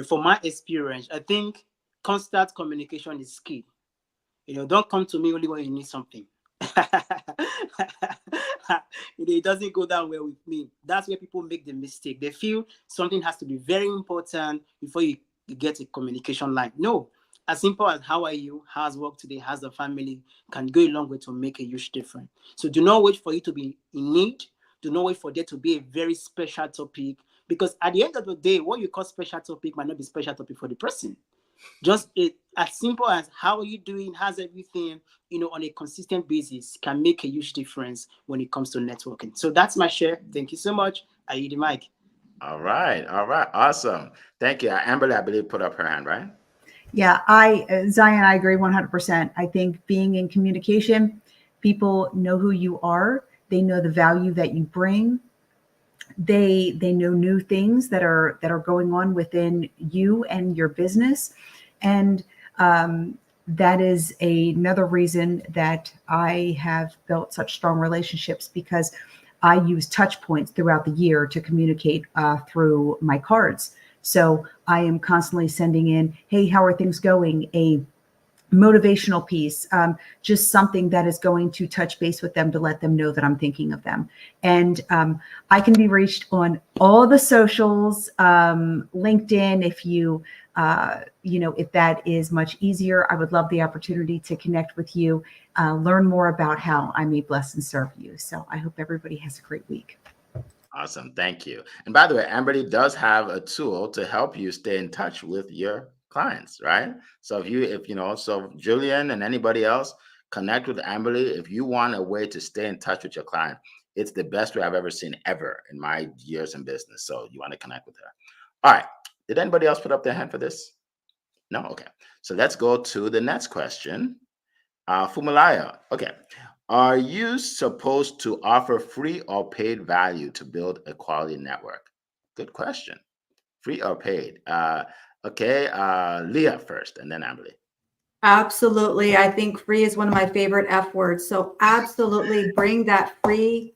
From my experience, I think constant communication is key. Don't come to me only when you need something. It doesn't go down well with me. That's where people make the mistake. They feel something has to be very important before you get a communication line. No, as simple as how are you, how's work today, how's the family, can go a long way to make a huge difference. So do not wait for you to be in need. Do not wait for there to be a very special topic, because at the end of the day, what you call special topic might not be special topic for the person. Just as simple as how are you doing, how's everything, on a consistent basis can make a huge difference when it comes to networking. So that's my share. Thank you so much. I yield the mic. All right. Awesome. Thank you. Amberly, I believe, put up her hand, right? Yeah, Zion, I agree 100%. I think being in communication, people know who you are. They know the value that you bring. They know new things that are going on within you and your business. And that is another reason that I have built such strong relationships, because I use touch points throughout the year to communicate through my cards. So I am constantly sending in, hey, how are things going? A motivational piece, just something that is going to touch base with them to let them know that I'm thinking of them. And I can be reached on all the socials, LinkedIn. If if that is much easier, I would love the opportunity to connect with you, learn more about how I may bless and serve you. So I hope everybody has a great week. Awesome. Thank you. And by the way, Amberly does have a tool to help you stay in touch with your clients, right? So so Julian and anybody else, connect with Amberly. If you want a way to stay in touch with your client, it's the best way I've ever seen ever in my years in business. So you want to connect with her. All right. Did anybody else put up their hand for this? No? Okay. So let's go to the next question. Fumalaya. Okay. Are you supposed to offer free or paid value to build a quality network? Good question. Free or paid? Okay. Leah first, and then Emily. Absolutely. I think free is one of my favorite F words. So absolutely bring that free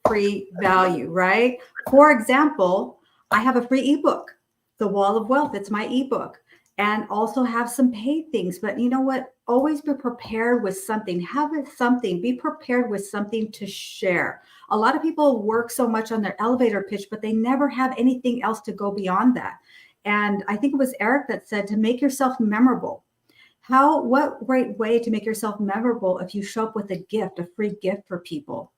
value, right? For example, I have a free ebook, The Wall of Wealth. It's my ebook, and also have some paid things. But you know what? Always be prepared with something. Be prepared with something to share. A lot of people work so much on their elevator pitch, but they never have anything else to go beyond that. And I think it was Eric that said to make yourself memorable. What great way to make yourself memorable if you show up with a gift, a free gift for people.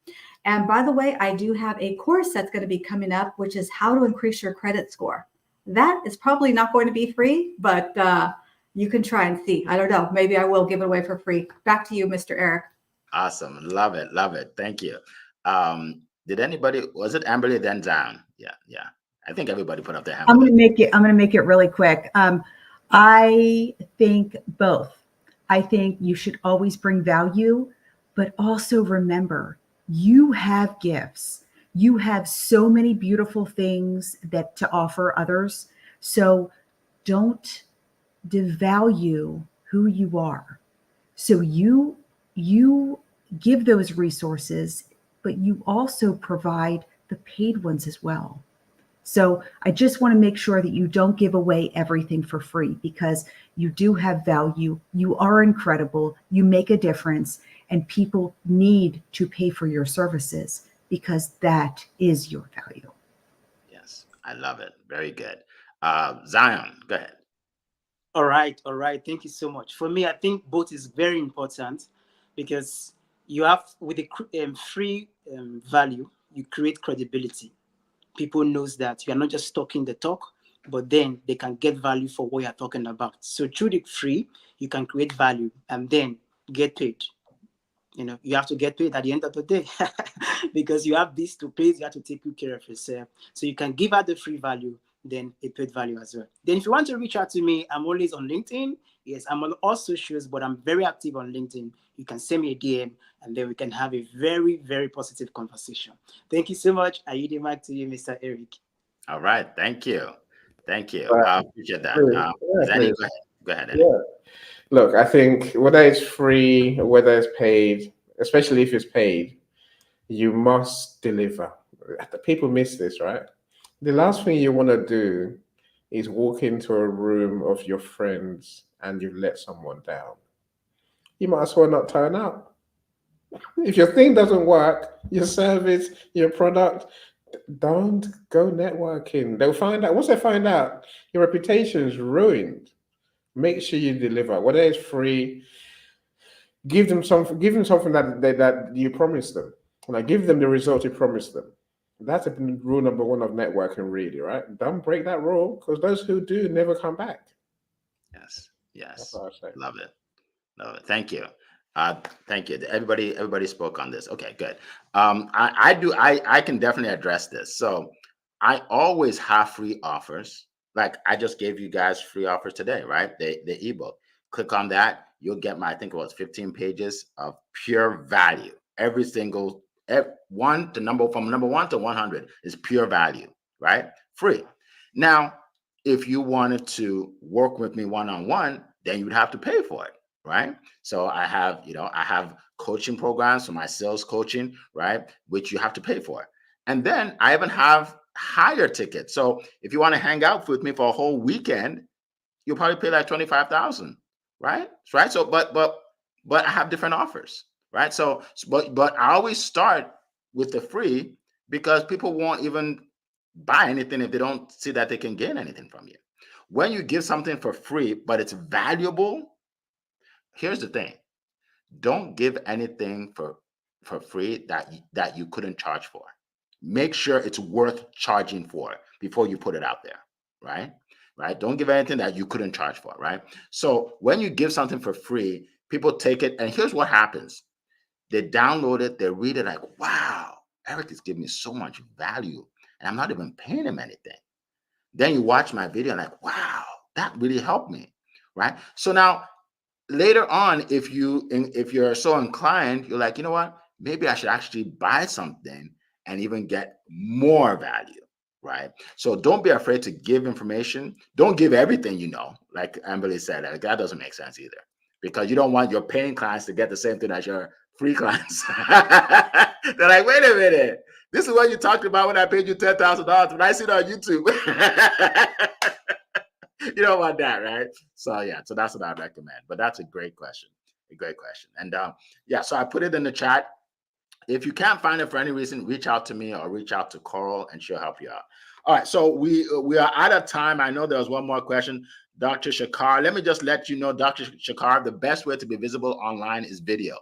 And by the way, I do have a course that's going to be coming up, which is how to increase your credit score. That is probably not going to be free, but you can try and see. I don't know. Maybe I will give it away for free. Back to you, Mr. Eric. Awesome. Love it. Thank you. Did anybody, was it Amberly then Zion? Yeah. I think everybody put up their hand. I'm going to make it really quick. I think both. I think you should always bring value, but also remember, you have gifts. You have so many beautiful things that to offer others. So don't devalue who you are. So you give those resources, but you also provide the paid ones as well. So I just want to make sure that you don't give away everything for free, because you do have value. You are incredible. You make a difference, and people need to pay for your services because that is your value. Yes, I love it. Very good. Zion, go ahead. All right. Thank you so much. For me, I think both is very important, because you have, with the free value, you create credibility. People knows that you are not just talking the talk, but then they can get value for what you're talking about. So through the free, you can create value and then get paid. You have to get paid at the end of the day because you have this to pay. You have to take good care of yourself. So you can give out the free value, then a paid value as well. Then if you want to reach out to me, I'm always on LinkedIn. Yes, I'm on all socials, but I'm very active on LinkedIn. You can send me a DM, and then we can have a very, very positive conversation. Thank you so much. I yield the mic to you, Mr. Eric. All right. Thank you. Right. I appreciate that. Yeah, go ahead. Yeah. Look, I think whether it's free or whether it's paid, especially if it's paid, you must deliver. People miss this, right? The last thing you want to do is walk into a room of your friends and you've let someone down. You might as well not turn up. If your thing doesn't work, your service, your product, don't go networking. They'll find out. Once they find out, your reputation is ruined. Make sure you deliver. Whether it's free, give them something. Give them something that you promised them. Like give them the result you promised them. That's rule number one of networking, really, right? Don't break that rule, because those who do never come back. Yes. That's Yes. what I say. Love it. Love it. Thank you. Thank you. Everybody spoke on this. Okay, good. I can definitely address this. So I always have free offers. Like I just gave you guys free offers today, right? The ebook. Click on that. You'll get my, I think it was 15 pages of pure value. Every single one to number, from number 1 to 100 is pure value, right? Free. Now, if you wanted to work with me one-on-one, then you would have to pay for it, right? So I have coaching programs for my sales coaching, right? Which you have to pay for. And then I even have higher tickets. So if you want to hang out with me for a whole weekend, you'll probably pay like 25,000, right? Right. So, but I have different offers, right? So, but I always start with the free, because people won't even buy anything if they don't see that they can gain anything from you. When you give something for free, but it's valuable, here's the thing: don't give anything for free that you couldn't charge for. Make sure it's worth charging for before you put it out there, right? Right? Don't give anything that you couldn't charge for, right? So when you give something for free, people take it, and here's what happens: they download it, they read it, like, wow, Eric is giving me so much value, and I'm not even paying him anything. Then you watch my video, and like, wow, that really helped me, right? So now later on, if you're so inclined, you're like, you know what, maybe I should actually buy something and even get more value, right? So don't be afraid to give information. Don't give everything, like Amberly said. Like, that doesn't make sense either, because you don't want your paying clients to get the same thing as your free clients. They're like, wait a minute, this is what you talked about when I paid you $10,000 when I see it on YouTube. You don't want that, right? So yeah, so that's what I recommend. But that's a great question. And yeah, so I put it in the chat. If you can't find it for any reason, reach out to me or reach out to Coral, and she'll help you out. All right, so we are out of time. I know there was one more question. Dr. Shakar, let me just let you know, Dr. Shakar, the best way to be visible online is video.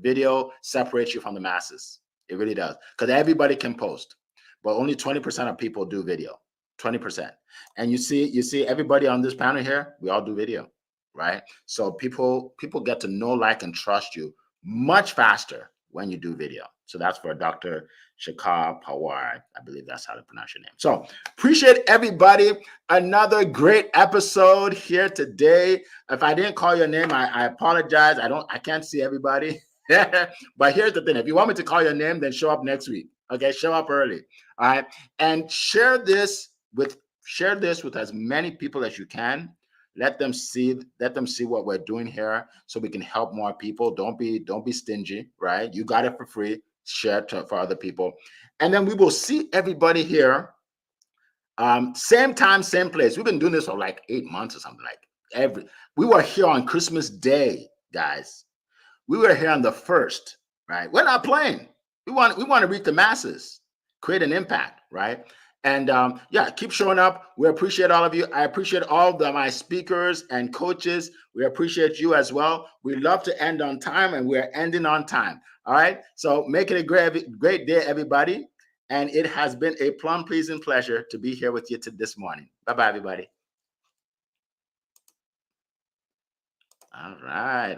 Video separates you from the masses. It really does, because everybody can post, but only 20% of people do video. 20%. And you see everybody on this panel here, we all do video, right? So people get to know, like, and trust you much faster when you do video. So that's for Dr. Shakar Pawar. I believe that's how to pronounce your name. So appreciate everybody. Another great episode here today. If I didn't call your name, I apologize. I can't see everybody. But here's the thing: if you want me to call your name, then show up next week. Okay, show up early. All right, and share this with as many people as you can. Let them see what we're doing here, so we can help more people. Don't be stingy, right? You got it for free. Share it for other people, and then we will see everybody here. Same time, same place. We've been doing this for like 8 months or something. We were here on Christmas Day, guys. We were here on the 1st, right? We're not playing. We want to reach the masses, create an impact, right? And yeah, keep showing up. We appreciate all of you. I appreciate all of my speakers and coaches. We appreciate you as well. We love to end on time, and we're ending on time. All right. So make it a great day, everybody. And it has been a plum pleasing pleasure to be here with you this morning. Bye-bye, everybody. All right.